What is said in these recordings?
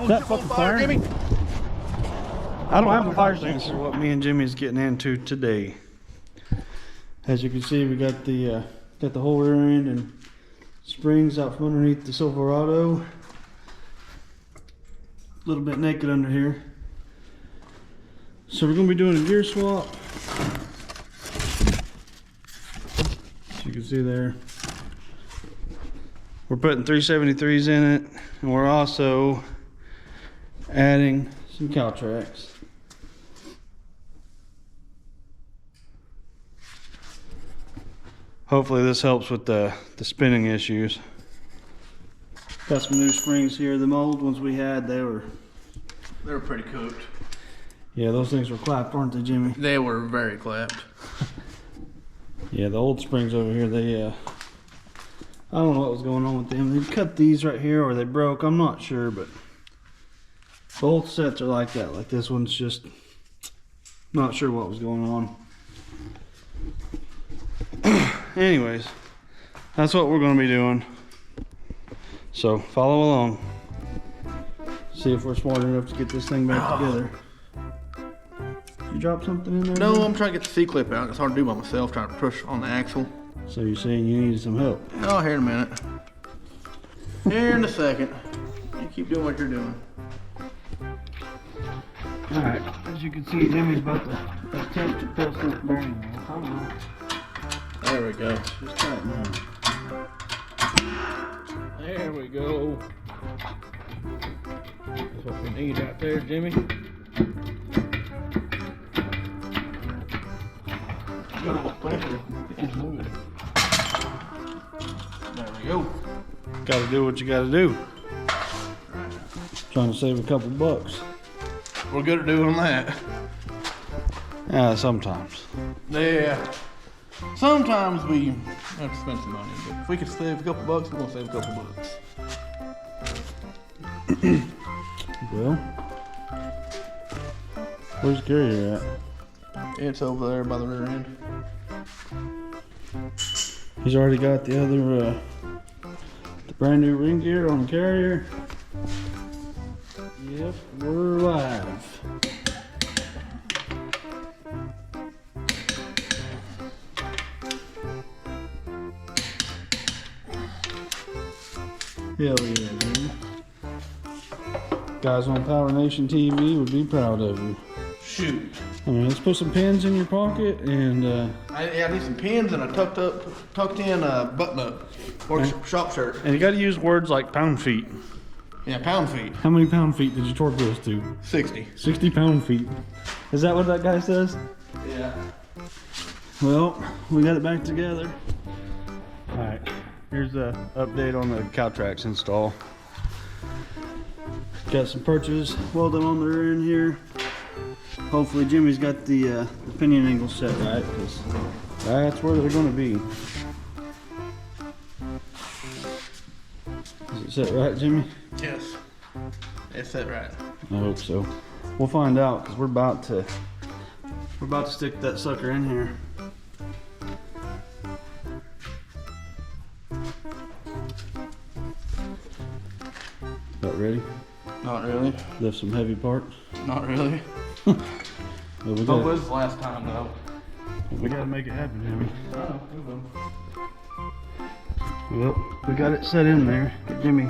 Is that fucking fire? Jimmy? I don't have a fire extinguisher. What me and Jimmy's getting into today. As you can see, we got the whole rear end and springs out from underneath the Silverado. A little bit naked under here. So we're gonna be doing a gear swap. As you can see there, we're putting 373s in it, and we're also adding some Caltracs. Hopefully this helps with the spinning issues. Got some new springs here. The old ones we had, they were pretty cooked. Yeah, those things were clapped, weren't they, Jimmy? They were very clapped. Yeah, the old springs over here, they I don't know what was going on with them. They cut these right here, or they broke. I'm not sure, but both sets are like that. Like this one's just not sure what was going on. Anyways, that's what we're going to be doing. So follow along. See if we're smart enough to get this thing back together. Did you drop something in there? No, man? I'm trying to get the C-clip out. It's hard to do by myself, trying to push on the axle. So you're saying you need some help? Oh, here in a minute. Here in a second. You keep doing what you're doing. Alright, as you can see, Jimmy's about to attempt to press this bearing. There we go. Just tighten up. There we go. That's what we need out there, Jimmy. There we go. Gotta do what you gotta do. Trying to save a couple bucks. We're good at doing that. Yeah, sometimes. Yeah. Sometimes we have to spend some money, but if we could save a couple bucks, we're gonna save a couple bucks. Well, where's the carrier at? It's over there by the rear end. He's already got the other, the brand new ring gear on the carrier. Yep, we're live. Hell yeah, dude. Guys on Power Nation TV would be proud of you. Shoot. I mean, let's put some pins in your pocket and I need some pins and a tucked in button up or shop shirt. you got to use words like pound feet. Yeah, pound feet. How many pound feet did you torque this to? 60. 60 pound feet. Is that what that guy says? Yeah. Well, we got it back together. All right, here's the update on the Caltracs install. Got some perches welded on the rear end here. Hopefully Jimmy's got the pinion angle set right, because that's where they're going to be. Is it set right, Jimmy? Yes. It's set right. I hope so. We'll find out, because we're about to stick that sucker in here. About ready? Not really. Lift some heavy parts. Not really. Well, we What gotta, was the last time though? we gotta make it happen, Jimmy. Oh, we will. Well, we got it set in there. Get Jimmy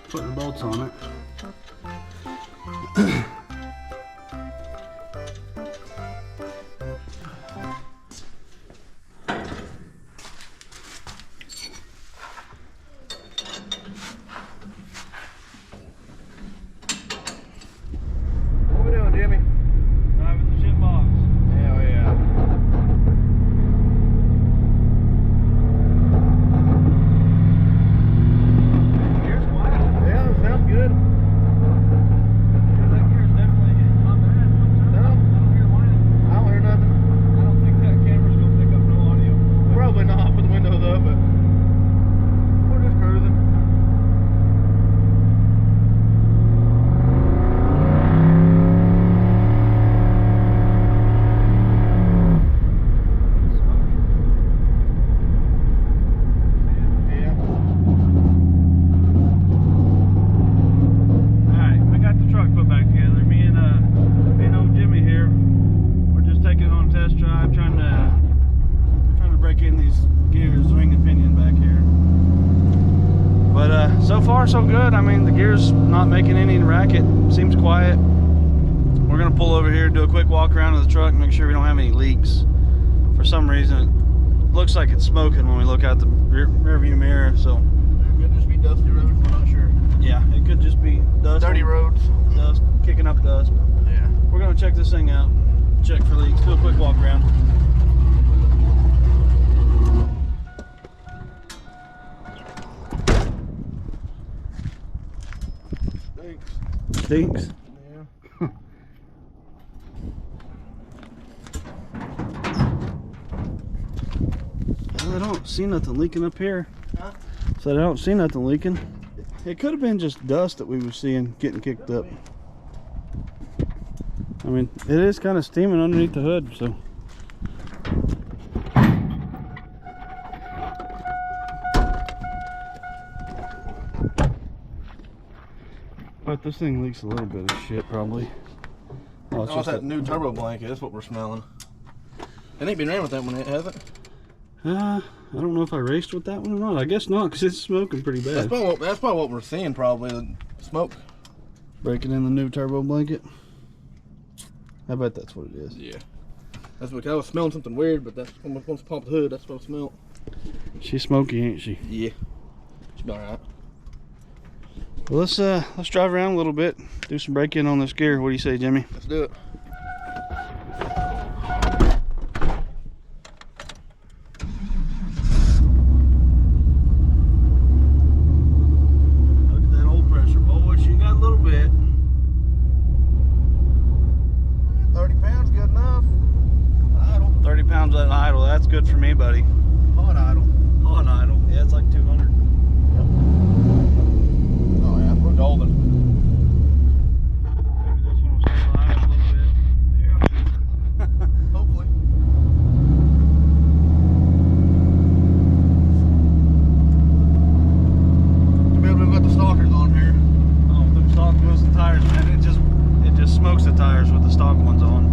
putting the bolts on it. What we doing, Jimmy? Driving the shit box. Hell yeah. Gear's quiet. Yeah, sounds good. That gear's far so good. I mean, the gear's not making any racket. Seems quiet. We're gonna pull over here, do a quick walk around to the truck, make sure we don't have any leaks. For some reason, it looks like it's smoking when we look out the rear view mirror. So It could just be dusty roads. I'm not sure. yeah, it could just be dust. Dirty roads. Dust, kicking up dust. Yeah. We're gonna check this thing out. Check for leaks. Do a quick walk around. Stinks. Yeah. Well, I don't see nothing leaking up here. Huh? So I don't see nothing leaking. It could have been just dust that we were seeing getting kicked up. I mean, it is kind of steaming underneath the hood, so. But this thing leaks a little bit of shit, probably. Oh, It's that new turbo blanket. That's what we're smelling. It ain't been ran with that one yet, has it? I don't know if I raced with that one or not. I guess not, because it's smoking pretty bad. That's probably what we're seeing, probably, the smoke. Breaking in the new turbo blanket. I bet that's what it is. Yeah. That's because I was smelling something weird, but that's once I popped the hood, that's what I smelled. She's smoky, ain't she? Yeah. Should be alright. Well, let's drive around a little bit, do some break-in on this gear. What do you say, Jimmy? Let's do it. Look at that oil pressure, boy. She got a little bit. 30 pounds, good enough. Idle. 30 pounds at an idle. That's good for me, buddy. Hot idle. On idle. Yeah, it's like 200. Oh yeah, we're golden. Maybe this one will stay alive a little bit. Yeah. Hopefully. Too bad we've got the stalkers on here. Oh, the stock wheels and tires, man. It just smokes the tires with the stock ones on.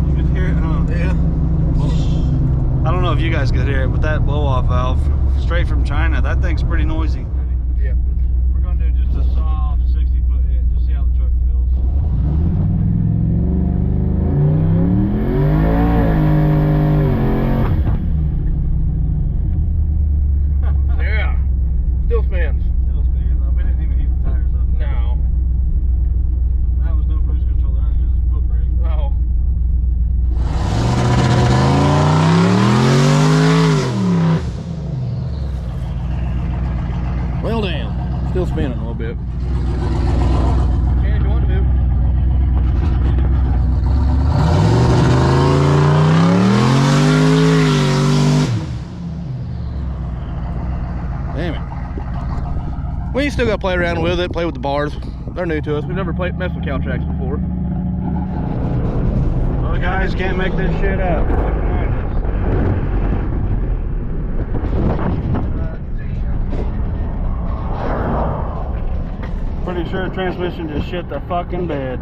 You can hear it, huh? Yeah. I don't know if you guys could hear it, but that blow-off valve, straight from China, that thing's pretty noisy. Yeah. We're going to do just a soft 60-foot hit, just see how the truck feels. Yeah. Still spins. Still speeding though. We didn't even heat the tires up. No. That was no cruise control, that was just a foot brake. Oh. Well, damn. Still spinning a little bit. Change you want to do. Damn it. We still got to play around with it, play with the bars. They're new to us. We've never messed with Caltracs before. Well, guys, can't make this shit up. Pretty sure the transmission just shit the fucking bed.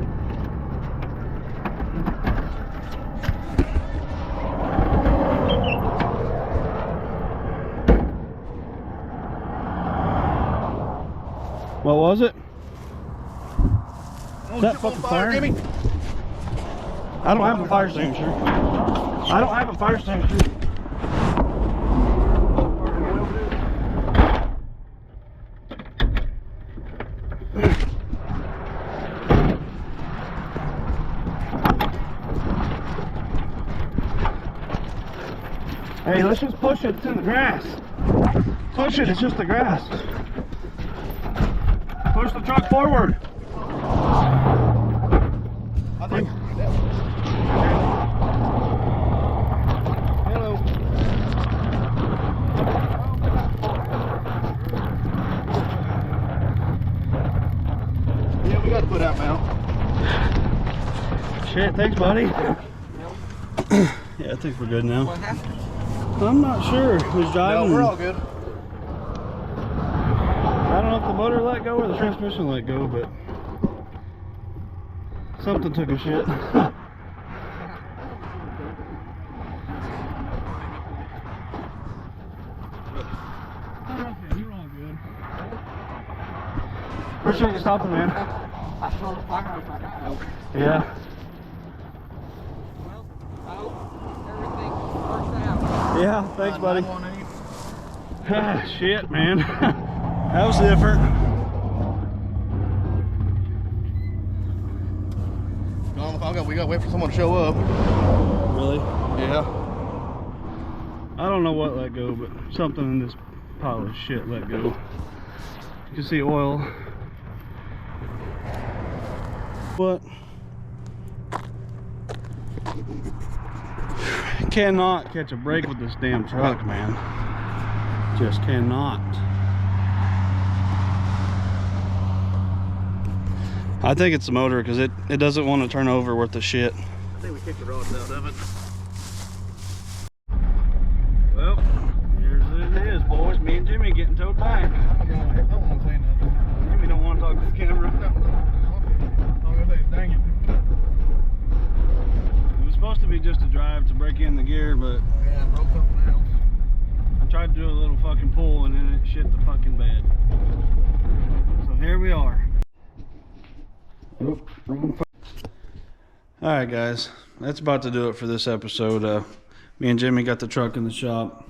What was it? Is that fucking fire? Jimmy? I don't have a fire extinguisher. I don't have a fire extinguisher. Hey, let's just push it. It's in the grass. Push it, it's just the grass. Push the truck forward. I think. Hello. Yeah, we got to put out mount. Shit, thanks, buddy. Yeah, I think we're good now. What happened? I'm not sure who's driving. No, we're all good. I don't know if the motor let go or the transmission let go, but something took a shit. Appreciate you stopping, man. Yeah. Well, I hope everything works out. Yeah, thanks, buddy. Shit, man. That was different. We gotta wait for someone to show up. Really? Yeah. I don't know what let go, but something in this pile of shit let go. You can see oil. What? Cannot catch a break with this damn truck, man. Just cannot. I think it's the motor because it doesn't want to turn over worth the shit. I think we kicked the rods out of it. Well, here's it is, boys. Me and Jimmy getting towed back. I don't want to say nothing. Jimmy don't want to talk to the camera. I'm gonna say, dang it. It was supposed to be just a drive to break in the gear, but Yeah, I broke something else. I tried to do a little fucking pull and then it shit the fucking bed. So here we are. Alright guys, that's about to do it for this episode. Me and Jimmy got the truck in the shop.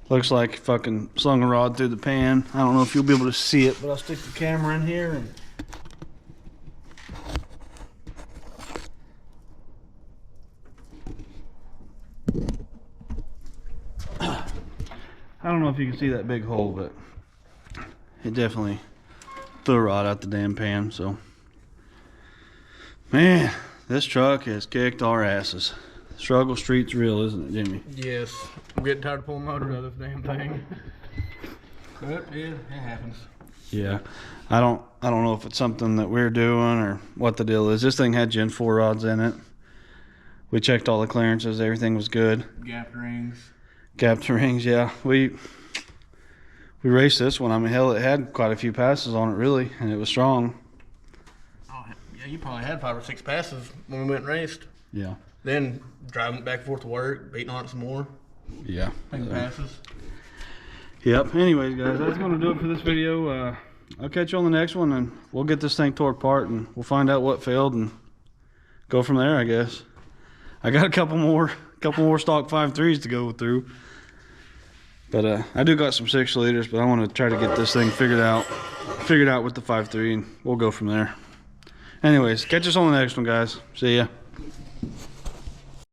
Looks like fucking slung a rod through the pan. I don't know if you'll be able to see it, but I'll stick the camera in here and I don't know if you can see that big hole, but it definitely threw a rod out the damn pan. So man, this truck has kicked our asses. Struggle street's real, isn't it, Jimmy? Yes. I'm getting tired of pulling motor out of this damn thing. But yeah, it happens. Yeah. I don't know if it's something that we're doing or what the deal is. This thing had Gen 4 rods in it. We checked all the clearances, everything was good. Gapped rings. Gapped rings, yeah. We raced this one. I mean, hell, it had quite a few passes on it, really, and it was strong. Oh, yeah, you probably had 5 or 6 passes when we went and raced. Yeah. Then driving back and forth to work, beating on it some more. Yeah. Taking passes. Yep. Anyways, guys, that's going to do it for this video. I'll catch you on the next one, and we'll get this thing tore apart, and we'll find out what failed and go from there, I guess. I got a couple more stock 5.3s to go through. But I do got some 6 liters, but I want to try to get this thing figured out with the 5.3, and we'll go from there. Anyways, catch us on the next one, guys. See ya.